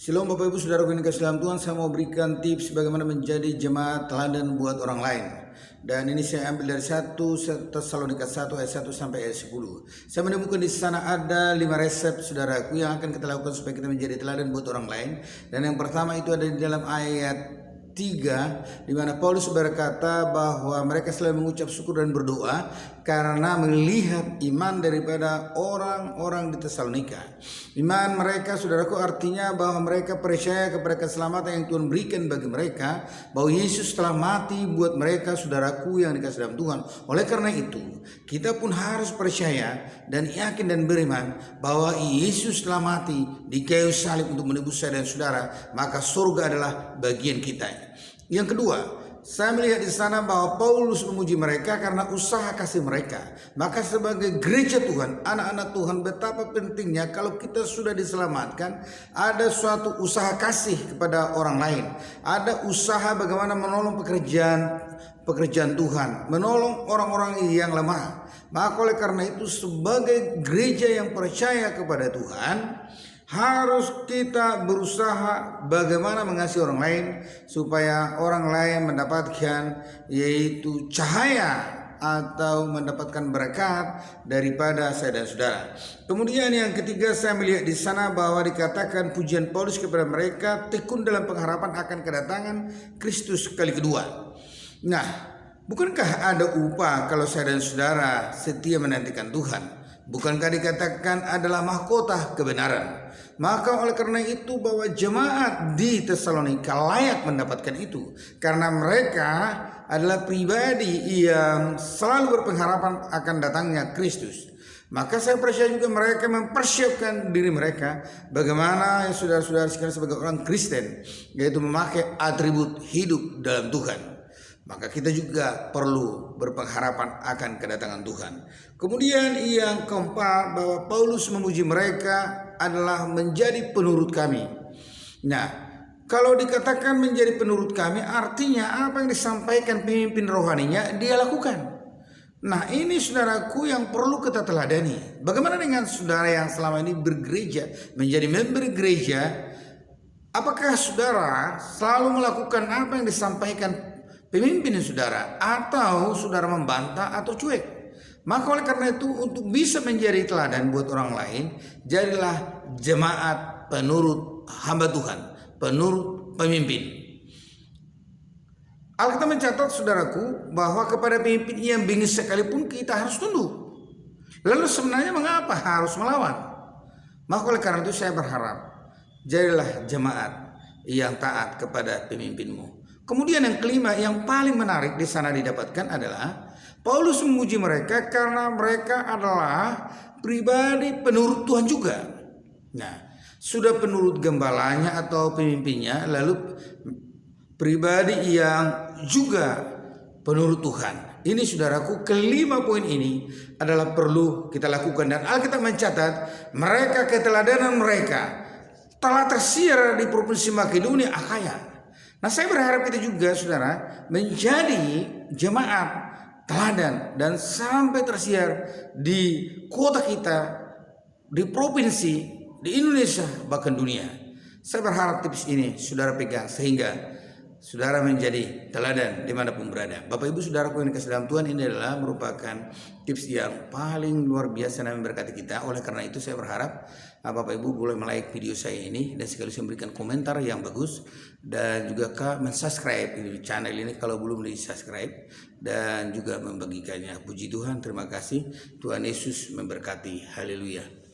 Shalom Bapak Ibu Saudara yang dikasihi dalam Tuhan, saya mau berikan tips bagaimana menjadi jemaat teladan buat orang lain. Dan ini saya ambil dari 1 Tesalonika 1 ayat 1 sampai ayat 10. Saya menemukan di sana ada 5 resep saudaraku yang akan kita lakukan supaya kita menjadi teladan buat orang lain. Dan yang pertama itu ada di dalam ayat 3, di mana Paulus berkata bahwa mereka selalu mengucap syukur dan berdoa karena melihat iman daripada orang-orang di Tesalonika. Iman mereka, saudaraku, artinya bahwa mereka percaya kepada keselamatan yang Tuhan berikan bagi mereka, bahwa Yesus telah mati buat mereka, saudaraku yang dikasihi dalam Tuhan. Oleh karena itu, kita pun harus percaya dan yakin dan beriman bahwa Yesus telah mati di kayu salib untuk menebus saya dan saudara, maka surga adalah bagian kita. Yang kedua, saya melihat di sana bahwa Paulus memuji mereka karena usaha kasih mereka. Maka sebagai gereja Tuhan, anak-anak Tuhan, betapa pentingnya kalau kita sudah diselamatkan, ada suatu usaha kasih kepada orang lain. Ada usaha bagaimana menolong pekerjaan Tuhan, menolong orang-orang yang lemah. Maka oleh karena itu, sebagai gereja yang percaya kepada Tuhan, harus kita berusaha bagaimana mengasihi orang lain supaya orang lain mendapatkan yaitu cahaya atau mendapatkan berkat daripada saya dan saudara. Kemudian yang ketiga, saya melihat di sana bahwa dikatakan pujian Paulus kepada mereka tekun dalam pengharapan akan kedatangan Kristus kali kedua. Nah, bukankah ada upah kalau saya dan saudara setia menantikan Tuhan? Bukankah dikatakan adalah mahkota kebenaran? Maka oleh karena itu bahwa jemaat di Tesalonika layak mendapatkan itu, karena mereka adalah pribadi yang selalu berpengharapan akan datangnya Kristus. Maka saya percaya juga mereka mempersiapkan diri mereka bagaimana saudara-saudara sekalian sebagai orang Kristen, yaitu memakai atribut hidup dalam Tuhan. Maka kita juga perlu berpengharapan akan kedatangan Tuhan. Kemudian yang keempat, bahwa Paulus memuji mereka adalah menjadi penurut kami. Nah, kalau dikatakan menjadi penurut kami, artinya apa yang disampaikan pemimpin rohaninya dia lakukan. Nah, ini saudaraku yang perlu kita teladani. Bagaimana dengan saudara yang selama ini bergereja, menjadi member gereja? Apakah saudara selalu melakukan apa yang disampaikan pemimpin saudara, atau saudara membantah atau cuek? Maka oleh karena itu, untuk bisa menjadi teladan buat orang lain, jadilah jemaat penurut hamba Tuhan, penurut pemimpin. Alkitab mencatat saudaraku bahwa kepada pemimpin yang bingis sekalipun kita harus tunduk. Lalu sebenarnya mengapa harus melawan? Maka oleh karena itu saya berharap jadilah jemaat yang taat kepada pemimpinmu. Kemudian yang kelima, yang paling menarik di sana didapatkan adalah Paulus memuji mereka karena mereka adalah pribadi penurut Tuhan juga. Nah, sudah penurut gembalanya atau pemimpinnya, lalu pribadi yang juga penurut Tuhan. Ini saudaraku, kelima poin ini adalah perlu kita lakukan, dan Alkitab mencatat mereka, keteladanan mereka telah tersiar di provinsi Makedonia, Akhaya. Nah, saya berharap kita juga saudara menjadi jemaat teladan dan sampai tersiar di kota kita, di provinsi, di Indonesia, bahkan dunia. Saya berharap tips ini saudara pegang sehingga saudara menjadi teladan dimanapun berada. Bapak Ibu saudaraku yang dikasihi dalam Tuhan, ini adalah merupakan tips yang paling luar biasa dan memberkati kita. Oleh karena itu saya berharap Bapak Ibu boleh like video saya ini dan sekaligus memberikan komentar yang bagus, dan juga mensubscribe di channel ini kalau belum di-subscribe, dan juga membagikannya. Puji Tuhan, terima kasih. Tuhan Yesus memberkati. Haleluya.